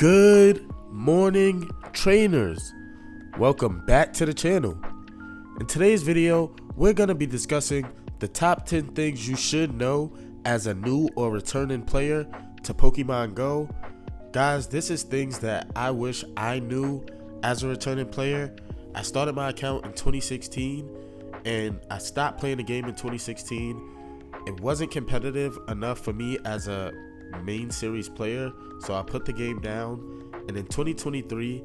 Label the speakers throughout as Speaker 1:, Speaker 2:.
Speaker 1: Good morning, trainers. Welcome back to the channel. In today's video, we're going to be discussing the top 10 things you should know as a new or returning player to Pokemon Go. Guys, this is things that I wish I knew as a returning player. I started my account in 2016 and I stopped playing the game in 2016. It wasn't competitive enough for me as a main series player, so I put the game down. And in 2023,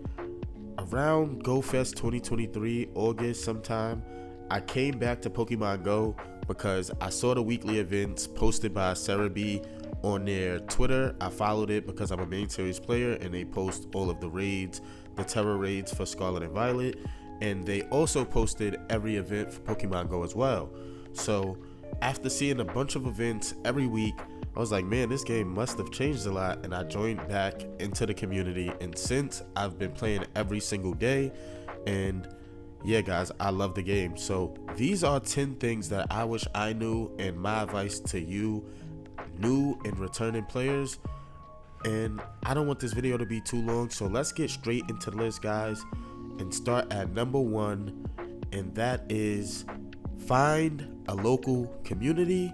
Speaker 1: around GoFest 2023, August sometime, I came back to Pokemon Go because I saw the weekly events posted by Sarah B on their Twitter. I followed it because I'm a main series player, and they post all of the raids, the terror raids for Scarlet and Violet, and they also posted every event for Pokemon Go as well. So after seeing a bunch of events every week, I was like, man, this game must have changed a lot, and I joined back into the community, and since I've been playing every single day. And yeah, guys, I love the game. So these are 10 things that I wish I knew, and my advice to you new and returning players. And I don't want this video to be too long, so let's get straight into the list, guys, and start at number 1, and that is find a local community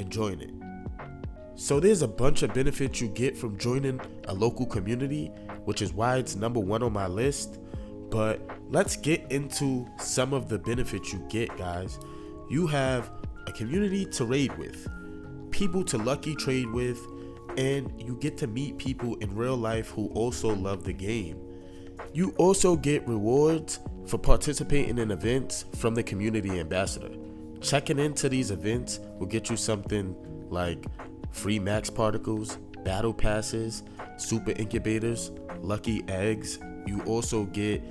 Speaker 1: and join it. So there's a bunch of benefits you get from joining a local community, which is why it's number 1 on my list. But let's get into some of the benefits you get, guys. You have a community to raid with, people to lucky trade with, and you get to meet people in real life who also love the game. You also get rewards for participating in events from the community ambassador. Checking into these events will get you something like free max particles, battle passes, super incubators, lucky eggs. You also get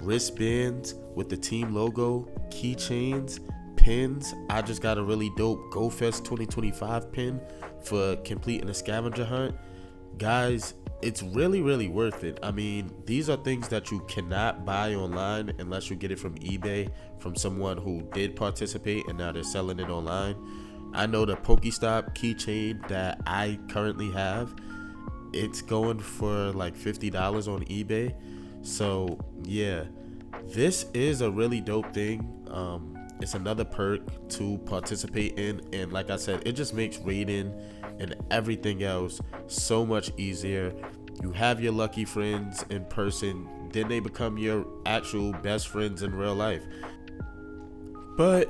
Speaker 1: wristbands with the team logo, keychains, pins. I just got a really dope GoFest 2025 pin for completing a scavenger hunt. Guys, it's really worth it. I mean, these are things that you cannot buy online unless you get it from eBay from someone who did participate and now they're selling it online. I know the Pokestop keychain that I currently have, it's going for like $50 on eBay. So yeah, this is a really dope thing. It's another perk to participate in, and like I said, it just makes raiding and everything else so much easier. You have your lucky friends in person, then they become your actual best friends in real life. But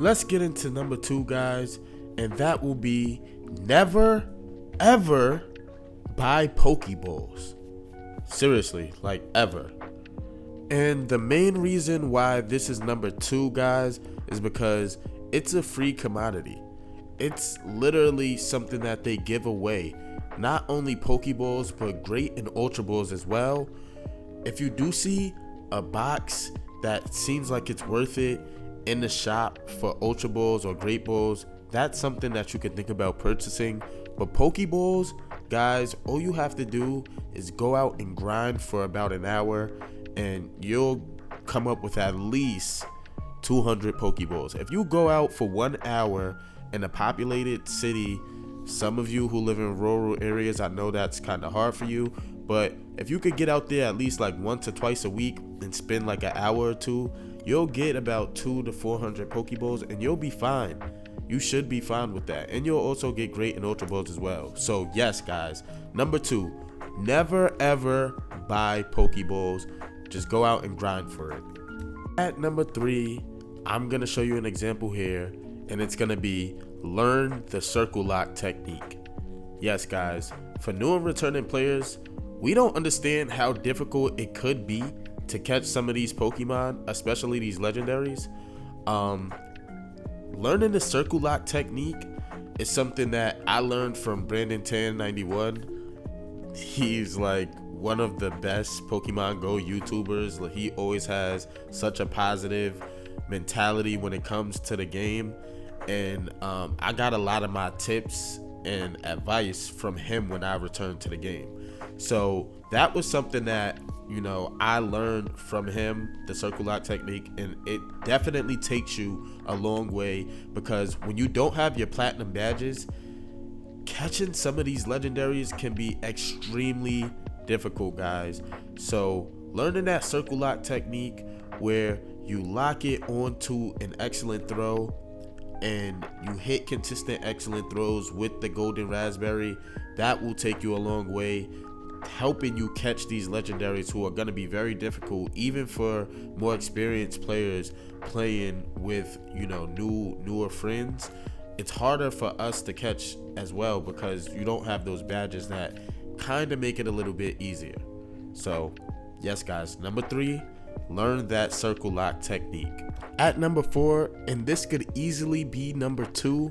Speaker 1: let's get into number 2, guys, and that will be never ever buy Pokeballs. Seriously, like ever. And the main reason why this is number 2, guys, is because it's a free commodity. It's literally something that they give away. Not only Pokeballs, but Great and Ultra Balls as well. If you do see a box that seems like it's worth it in the shop for Ultra Balls or Great Balls, that's something that you can think about purchasing. But Pokeballs, guys, all you have to do is go out and grind for about an hour, and you'll come up with at least 200 Pokeballs. If you go out for 1 hour in a populated city, some of you who live in rural areas, I know that's kind of hard for you, but if you could get out there at least like once or twice a week and spend like an hour or two, you'll get about 200 to 400 Pokeballs, and you'll be fine. You should be fine with that, and you'll also get Great and Ultra Balls as well. So yes, guys, number 2, never ever buy Pokeballs. Just go out and grind for it. At number 3, I'm gonna show you an example here, and it's gonna be learn the circle lock technique. Yes, guys, for new and returning players, we don't understand how difficult it could be to catch some of these Pokemon, especially these legendaries. Learning the circle lock technique is something that I learned from Brandon Tan 91. He's like one of the best Pokemon Go YouTubers. He always has such a positive mentality when it comes to the game, and I got a lot of my tips and advice from him when I returned to the game. So that was something that, you know, I learned from him, the circle lock technique, and it definitely takes you a long way, because when you don't have your platinum badges, catching some of these legendaries can be extremely difficult, guys. So learning that circle lock technique where you lock it onto an excellent throw and you hit consistent excellent throws with the golden raspberry, that will take you a long way, helping you catch these legendaries who are going to be very difficult even for more experienced players playing with, you know, newer friends. It's harder for us to catch as well because you don't have those badges that kind of make it a little bit easier. So yes, guys, number 3, learn that circle lock technique. At number 4, and this could easily be number 2,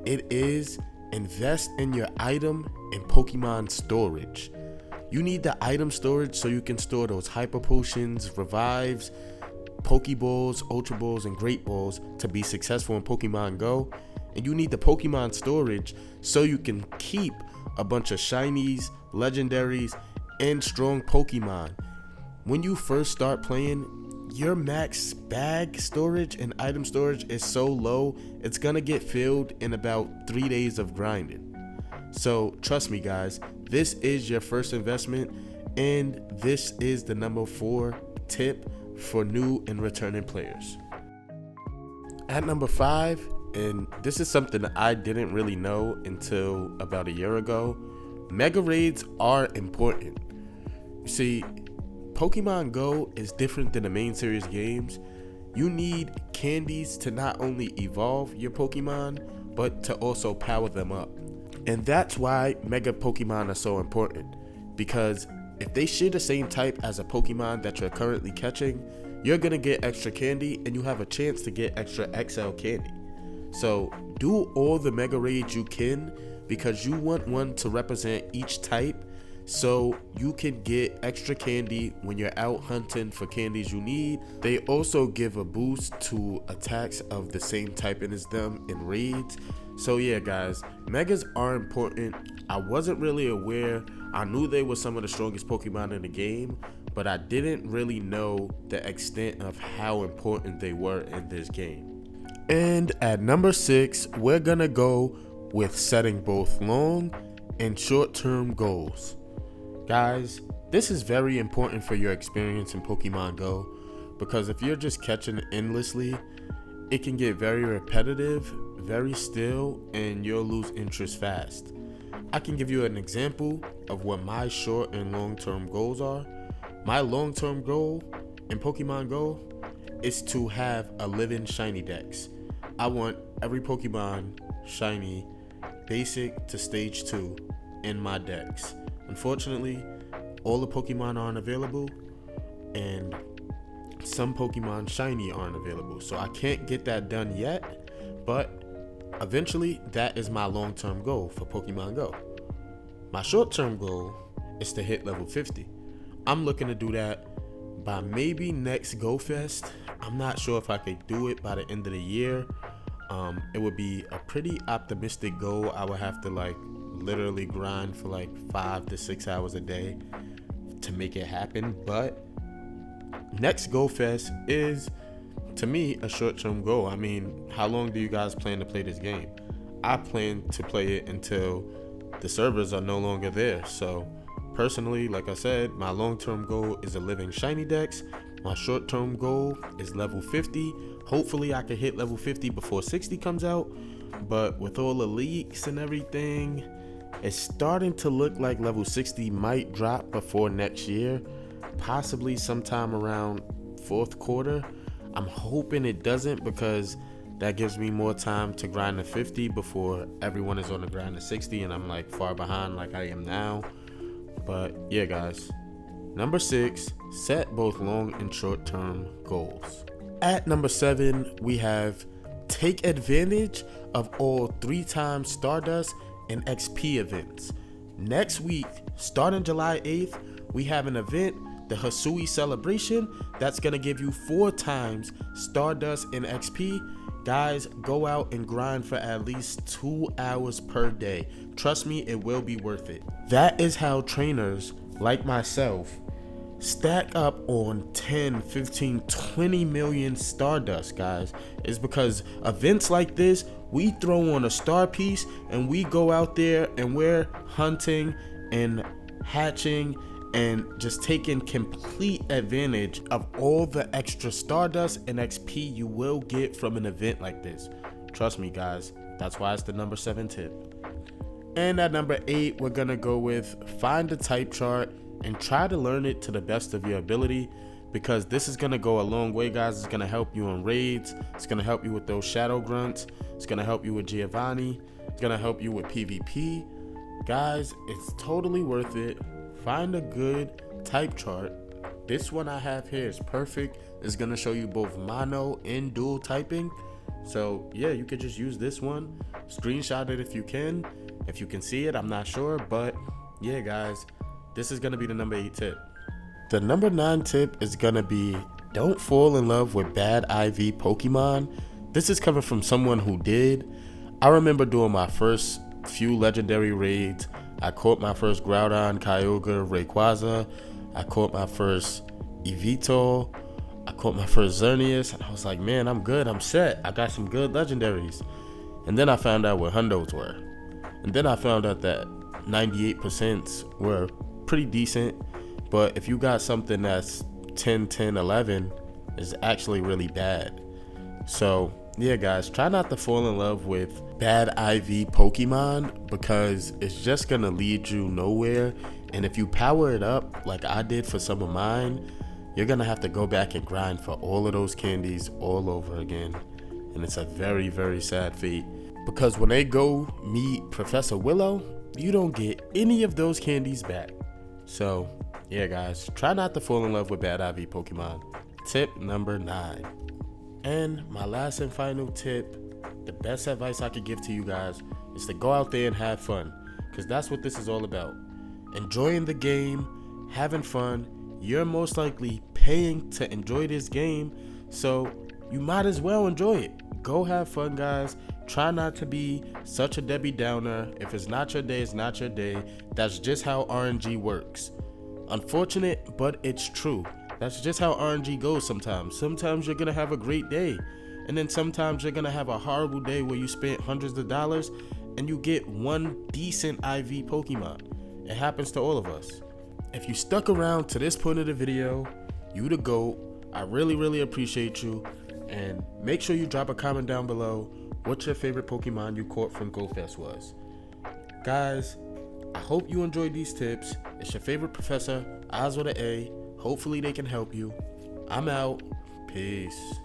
Speaker 1: it is invest in your item and Pokemon storage. You need the item storage so you can store those hyper potions, revives, Pokeballs, Ultra Balls, and Great Balls to be successful in Pokemon Go. And you need the Pokemon storage so you can keep a bunch of shinies, legendaries, and strong Pokemon. When you first start playing, your max bag storage and item storage is so low, it's gonna get filled in about 3 days of grinding. So trust me, guys, this is your first investment, and this is the number 4 tip for new and returning players. At number 5, and this is something that I didn't really know until about a year ago, mega raids are important. You see, Pokemon Go is different than the main series games. You need candies to not only evolve your Pokemon, but to also power them up. And that's why Mega Pokemon are so important, because if they share the same type as a Pokemon that you're currently catching, you're gonna get extra candy and you have a chance to get extra XL candy. So do all the Mega Raids you can, because you want one to represent each type so you can get extra candy when you're out hunting for candies you need. They also give a boost to attacks of the same typing as them in raids. So yeah, guys, megas are important. I wasn't really aware. I knew they were some of the strongest Pokemon in the game, but I didn't really know the extent of how important they were in this game. And at number 6, we're gonna go with setting both long and short-term goals. Guys, this is very important for your experience in Pokemon Go, because if you're just catching endlessly, it can get very repetitive, very still, and you'll lose interest fast. I can give you an example of what my short and long-term goals are. My long-term goal in Pokemon Go is to have a living shiny dex. I want every Pokemon shiny, basic to stage 2 in my dex. Unfortunately, all the Pokemon aren't available, and some Pokemon shiny aren't available. So I can't get that done yet, but eventually that is my long-term goal for Pokemon Go. My short-term goal is to hit level 50. I'm looking to do that by maybe next Go Fest. I'm not sure if I could do it by the end of the year. It would be a pretty optimistic goal. I would have to literally grind for 5 to 6 hours a day to make it happen. But next Go Fest is, to me, a short-term goal. I mean, how long do you guys plan to play this game? I plan to play it until the servers are no longer there. So personally, like I said, my long-term goal is a living shiny dex. My short-term goal is level 50. Hopefully I can hit level 50 before 60 comes out, but with all the leaks and everything, it's starting to look like level 60 might drop before next year, possibly sometime around 4th quarter. I'm hoping it doesn't, because that gives me more time to grind to 50 before everyone is on the grind to 60 and I'm far behind like I am now. But yeah, guys, number 6, set both long and short-term goals. At number 7, we have take advantage of all 3-time Stardust and XP events. Next week, starting July 8th, we have an event, the Hisui Celebration, that's gonna give you 4 times Stardust and XP. Guys, go out and grind for at least 2 hours per day. Trust me, it will be worth it. That is how trainers like myself stack up on 10, 15, 20 million Stardust, guys. It's because events like this, we throw on a star piece and we go out there and we're hunting and hatching and just taking complete advantage of all the extra stardust and XP you will get from an event like this. Trust me guys, that's why it's the number 7 tip. And at number 8, we're gonna go with find a type chart and try to learn it to the best of your ability, because this is gonna go a long way guys. It's gonna help you on raids, it's gonna help you with those shadow grunts, it's gonna help you with Giovanni, it's gonna help you with PvP. Guys, it's totally worth it. Find a good type chart. This one I have here is perfect. It's gonna show you both mono and dual typing. So yeah, you could just use this one, screenshot it if you can. If you can see it, I'm not sure, but yeah guys, this is gonna be the number 8 tip. The number 9 tip is gonna be don't fall in love with bad IV Pokemon. This is coming from someone who did. I remember doing my first few legendary raids. I caught my first Groudon, Kyogre, Rayquaza. I caught my first Evital. I caught my first Xerneas, and I was like, man, I'm good, I'm set. I got some good legendaries. And then I found out what hundos were. And then I found out that 98% were pretty decent. But if you got something that's 10, 10, 11, it's actually really bad. So yeah guys, try not to fall in love with bad IV Pokemon, because it's just gonna lead you nowhere. And if you power it up like I did for some of mine, you're gonna have to go back and grind for all of those candies all over again. And it's a very, very sad fate, because when they go meet Professor Willow, you don't get any of those candies back. So yeah guys, try not to fall in love with bad IV Pokemon. Tip number 9. And my last and final tip, the best advice I could give to you guys is to go out there and have fun, because that's what this is all about. Enjoying the game, having fun. You're most likely paying to enjoy this game, so you might as well enjoy it. Go have fun guys. Try not to be such a Debbie Downer. If it's not your day, it's not your day. That's just how RNG works. Unfortunate, but it's true. That's just how RNG goes sometimes. Sometimes you're gonna have a great day, and then sometimes you're gonna have a horrible day where you spent hundreds of dollars and you get one decent IV Pokemon. It happens to all of us. If you stuck around to this point of the video, you the GOAT. I really, really appreciate you. And make sure you drop a comment down below what your favorite Pokemon you caught from GoFest was. Guys, I hope you enjoyed these tips. It's your favorite professor, Oz with an A. Hopefully they can help you. I'm out. Peace.